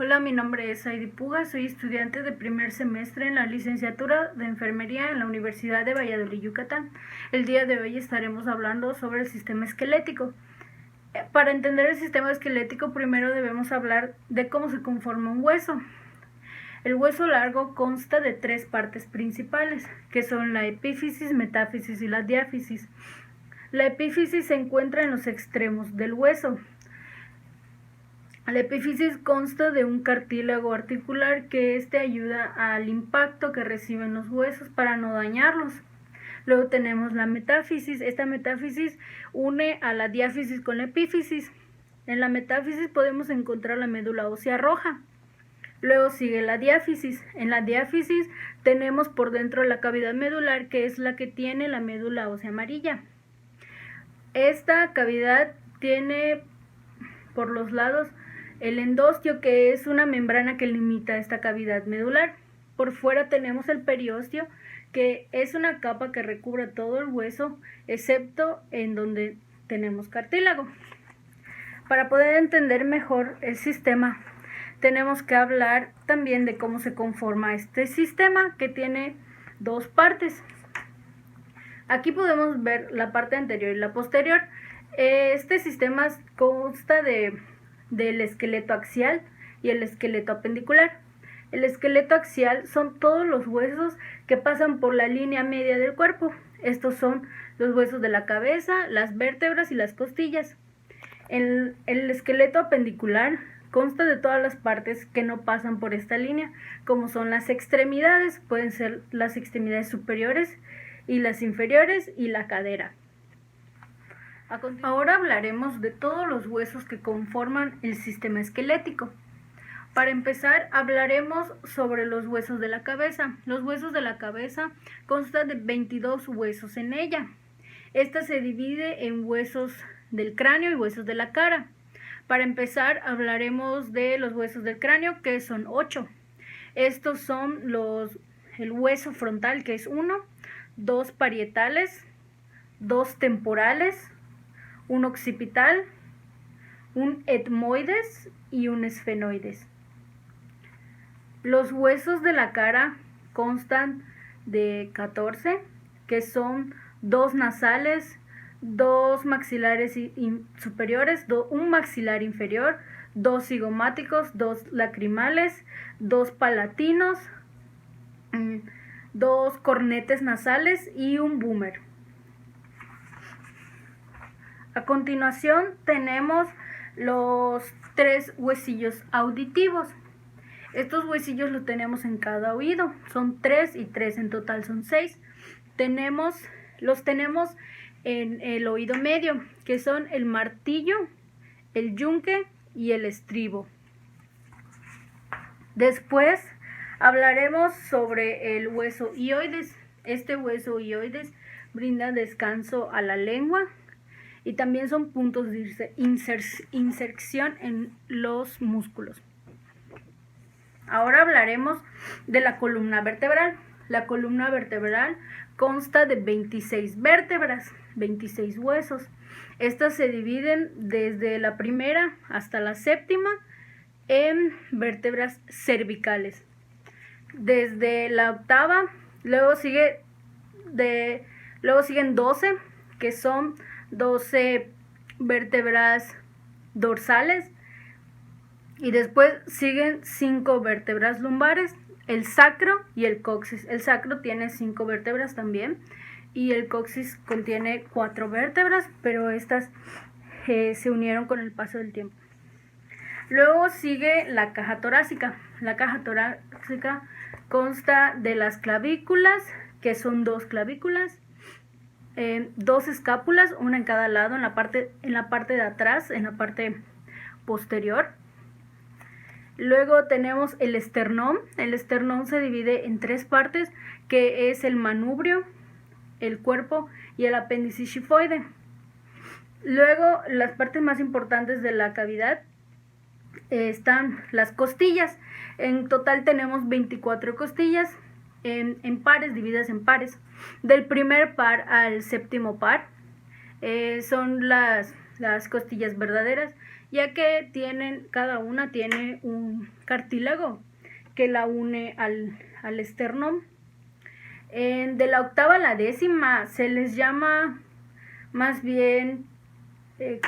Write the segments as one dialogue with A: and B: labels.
A: Hola, mi nombre es Heidi Puga, soy estudiante de primer semestre en la licenciatura de Enfermería en la Universidad de Valladolid, Yucatán. El día de hoy estaremos hablando sobre el sistema esquelético. Para entender el sistema esquelético, primero debemos hablar de cómo se conforma un hueso. El hueso largo consta de tres partes principales, que son la epífisis, metáfisis y la diáfisis. La epífisis se encuentra en los extremos del hueso. La epífisis consta de un cartílago articular que ayuda al impacto que reciben los huesos para no dañarlos. Luego tenemos la metáfisis. Esta metáfisis une a la diáfisis con la epífisis. En la metáfisis podemos encontrar la médula ósea roja. Luego sigue la diáfisis. En la diáfisis tenemos por dentro la cavidad medular, que es la que tiene la médula ósea amarilla. Esta cavidad tiene por los lados el endostio, que es una membrana que limita esta cavidad medular. Por fuera tenemos el periostio, que es una capa que recubre todo el hueso, excepto en donde tenemos cartílago. Para poder entender mejor el sistema, tenemos que hablar también de cómo se conforma este sistema, que tiene dos partes. Aquí podemos ver la parte anterior y la posterior. Este sistema consta del esqueleto axial y el esqueleto apendicular. El esqueleto axial son todos los huesos que pasan por la línea media del cuerpo. Estos son los huesos de la cabeza, las vértebras y las costillas. El esqueleto apendicular consta de todas las partes que no pasan por esta línea, como son las extremidades, pueden ser las extremidades superiores y las inferiores y la cadera. Ahora hablaremos de todos los huesos que conforman el sistema esquelético. Para empezar, hablaremos sobre los huesos de la cabeza. Los huesos de la cabeza constan de 22 huesos en ella. Esta se divide en huesos del cráneo y huesos de la cara. Para empezar, hablaremos de los huesos del cráneo, que son 8. Estos son el hueso frontal, que es 1, 2 parietales, 2 temporales, un occipital, un etmoides y un esfenoides. Los huesos de la cara constan de 14, que son 2 nasales, 2 maxilares superiores, un maxilar inferior, 2 cigomáticos, 2 lacrimales, 2 palatinos, 2 cornetes nasales y un boomer. A continuación tenemos los 3 huesillos auditivos. Estos huesillos los tenemos en cada oído, son 3 y 3, en total son 6. Los tenemos en el oído medio, que son el martillo, el yunque y el estribo. Después hablaremos sobre el hueso hioides. Este hueso hioides brinda descanso a la lengua y también son puntos de inserción en los músculos. Ahora hablaremos de la columna vertebral. La columna vertebral consta de 26 vértebras, 26 huesos. Estas se dividen desde la primera hasta la séptima en vértebras cervicales. Desde la octava, luego siguen 12, que son 12 vértebras dorsales, y después siguen 5 vértebras lumbares, el sacro y el coxis. El sacro tiene 5 vértebras también y el coxis contiene 4 vértebras, pero estas se unieron con el paso del tiempo. Luego sigue la caja torácica. La caja torácica consta de las clavículas, que son 2 clavículas, 2 escápulas, una en cada lado, en la parte de atrás, en la parte posterior. Luego tenemos el esternón. El esternón se divide en 3 partes, que es el manubrio, el cuerpo y el apéndice xifoide. Luego, las partes más importantes de la cavidad están las costillas. En total tenemos 24 costillas en pares, divididas en pares. Del primer par al séptimo par son las las costillas verdaderas, ya que cada una tiene un cartílago que la une al esternón. De la octava a la décima se les llama más bien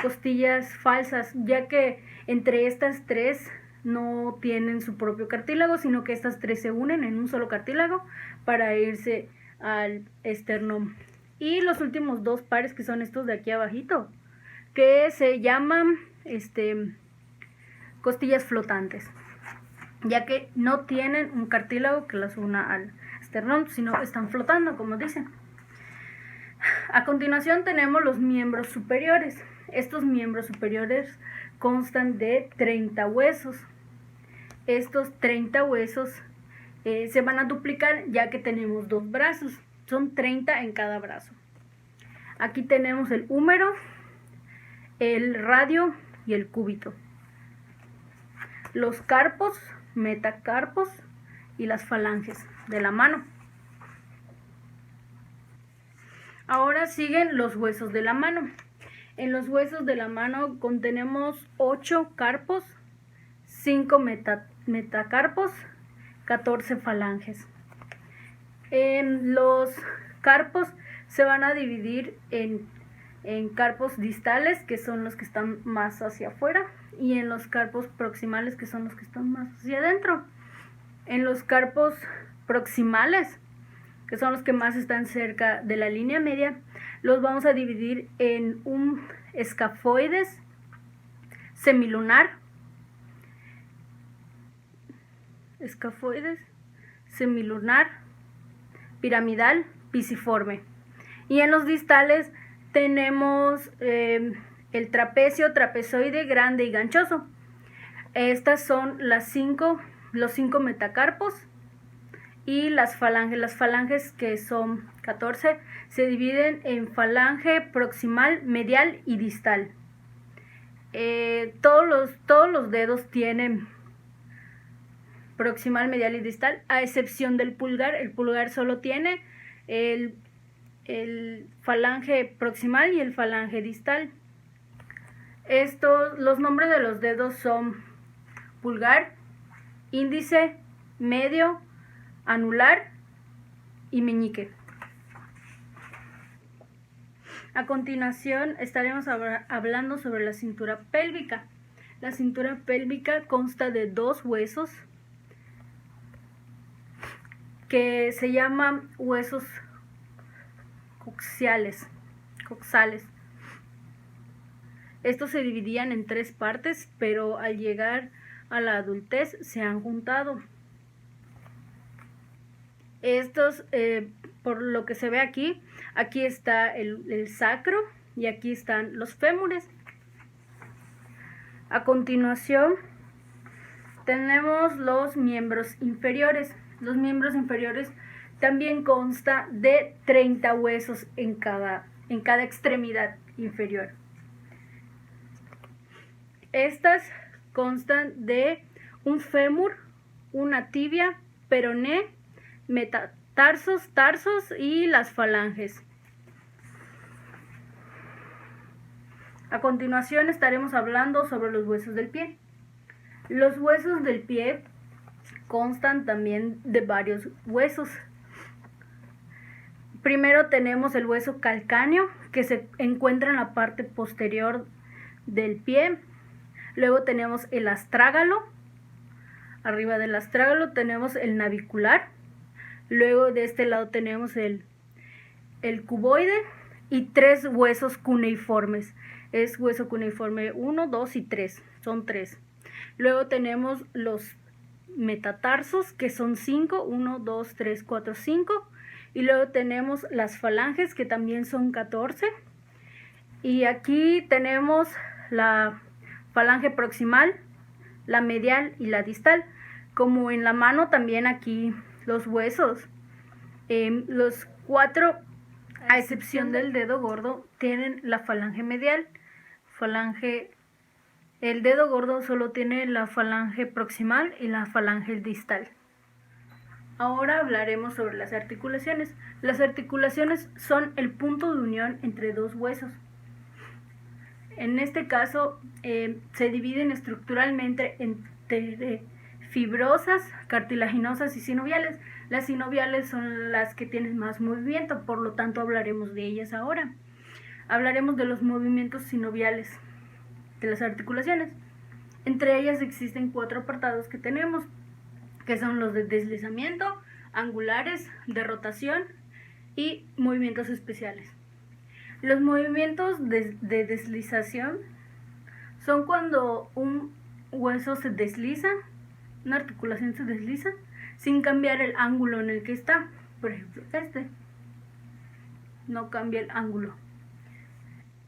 A: costillas falsas, ya que entre estas tres no tienen su propio cartílago, sino que estas tres se unen en un solo cartílago para irse al esternón. Y los últimos dos pares, que son estos de aquí abajito, que se llaman costillas flotantes, ya que no tienen un cartílago que las una al esternón, sino están flotando, como dicen. A continuación tenemos los miembros superiores. Estos miembros superiores constan de 30 huesos. Estos 30 huesos se van a duplicar, ya que tenemos dos brazos. Son 30 en cada brazo. Aquí tenemos el húmero, el radio y el cúbito. Los carpos, metacarpos y las falanges de la mano. Ahora siguen los huesos de la mano. En los huesos de la mano contenemos 8 carpos, 5 metacarpos, 14 falanges. Los carpos se van a dividir en carpos distales, que son los que están más hacia afuera, y en los carpos proximales, que son los que están más hacia adentro. En los carpos proximales, que son los que más están cerca de la línea media, los vamos a dividir en un escafoides, semilunar, piramidal, pisiforme. Y en los distales tenemos el trapecio, trapezoide, grande y ganchoso. Estas son los 5 metacarpos. Y las falanges, que son 14, se dividen en falange proximal, medial y distal. Todos los dedos tienen proximal, medial y distal, a excepción del pulgar. El pulgar solo tiene el falange proximal y el falange distal. Los nombres de los dedos son pulgar, índice, medio, anular y meñique. A continuación estaremos hablando sobre la cintura pélvica. La cintura pélvica consta de 2 huesos que se llaman huesos coxales. Estos se dividían en 3 partes, pero al llegar a la adultez se han juntado. Estos, por lo que se ve aquí está el sacro y aquí están los fémures. A continuación tenemos los miembros inferiores. Los miembros inferiores también consta de 30 huesos en cada extremidad inferior. Estas constan de un fémur, una tibia, peroné, metatarsos, tarsos y las falanges. A continuación estaremos hablando sobre los huesos del pie. Los huesos del pie constan también de varios huesos. Primero tenemos el hueso calcáneo, que se encuentra en la parte posterior del pie. Luego tenemos el astrágalo. Arriba del astrágalo tenemos el navicular. Luego de este lado tenemos el cuboide y 3 huesos cuneiformes. Es hueso cuneiforme 1, 2 y 3. Son 3. Luego tenemos los metatarsos, que son 5. 1, 2, 3, 4, 5. Y luego tenemos las falanges, que también son 14. Y aquí tenemos la falange proximal, la medial y la distal. Como en la mano, también aquí los huesos, los 4, a excepción del dedo gordo, tienen la falange medial. El dedo gordo solo tiene la falange proximal y la falange distal. Ahora hablaremos sobre las articulaciones. Las articulaciones son el punto de unión entre 2 huesos. En este caso se dividen estructuralmente entre fibrosas, cartilaginosas y sinoviales. Las sinoviales son las que tienen más movimiento, por lo tanto hablaremos de ellas ahora. Hablaremos de los movimientos sinoviales de las articulaciones. Entre ellas existen 4 apartados que tenemos, que son los de deslizamiento, angulares, de rotación y movimientos especiales. Los movimientos de deslización son cuando un hueso se desliza, una articulación se desliza, sin cambiar el ángulo en el que está. Por ejemplo, este no cambia el ángulo.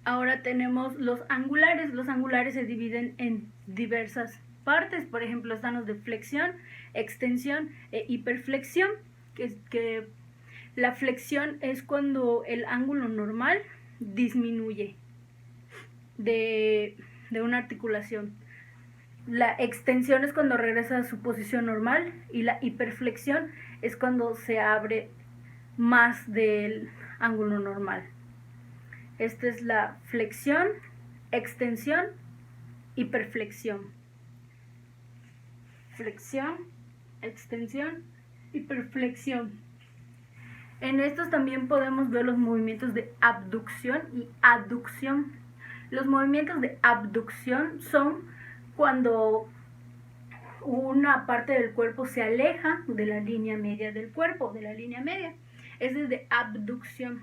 A: Ahora tenemos los angulares. Los angulares se dividen en diversas partes. Por ejemplo, están los de flexión, extensión e hiperflexión, que la flexión es cuando el ángulo normal disminuye de una articulación. La extensión es cuando regresa a su posición normal y la hiperflexión es cuando se abre más del ángulo normal. Esta es la flexión, extensión, hiperflexión. Flexión, extensión, hiperflexión. En estos también podemos ver los movimientos de abducción y aducción. Los movimientos de abducción son cuando una parte del cuerpo se aleja de la línea media del cuerpo, de la línea media. Ese es de abducción.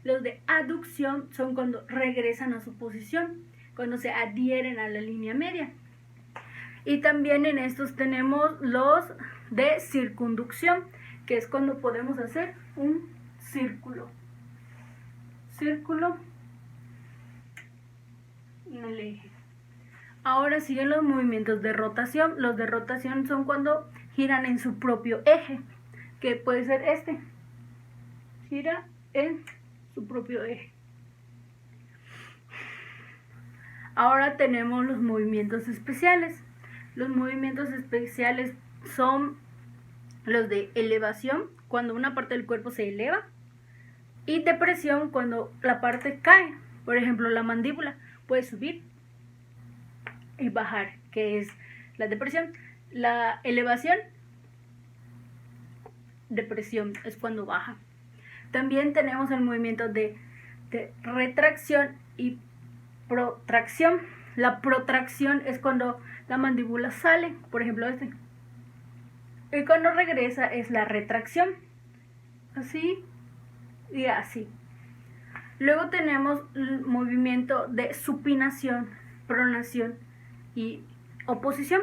A: Los de aducción son cuando regresan a su posición, cuando se adhieren a la línea media. Y también en estos tenemos los de circunducción, que es cuando podemos hacer un círculo. Círculo en el eje. Ahora siguen los movimientos de rotación. Los de rotación son cuando giran en su propio eje, que puede ser este. Gira en su propio eje. Ahora tenemos los movimientos especiales. Los movimientos especiales son los de elevación, cuando una parte del cuerpo se eleva, y depresión, cuando la parte cae. Por ejemplo, la mandíbula puede subir y bajar, que es la depresión. La elevación, depresión, es cuando baja. También tenemos el movimiento de retracción y protracción. La protracción es cuando la mandíbula sale, por ejemplo este. Y cuando regresa es la retracción. Así y así. Luego tenemos el movimiento de supinación, pronación y oposición.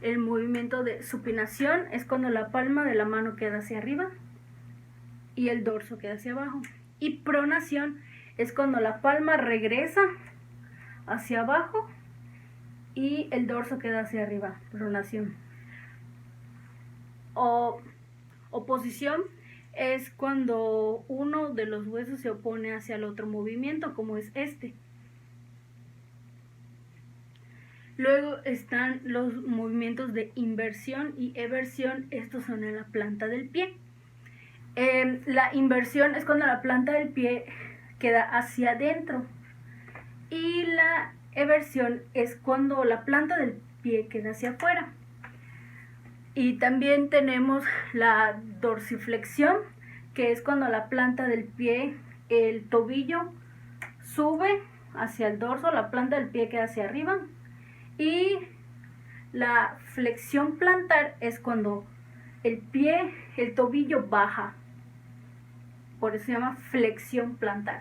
A: El movimiento de supinación es cuando la palma de la mano queda hacia arriba y el dorso queda hacia abajo. Y pronación es cuando la palma regresa hacia abajo y el dorso queda hacia arriba. Pronación. Oposición es cuando uno de los huesos se opone hacia el otro movimiento, como es este. Luego están los movimientos de inversión y eversión. Estos son en la planta del pie. La inversión es cuando la planta del pie queda hacia adentro. Y la eversión es cuando la planta del pie queda hacia afuera. Y también tenemos la dorsiflexión, que es cuando la planta del pie, el tobillo, sube hacia el dorso, la planta del pie queda hacia arriba. Y la flexión plantar es cuando el pie, el tobillo baja. Por eso se llama flexión plantar.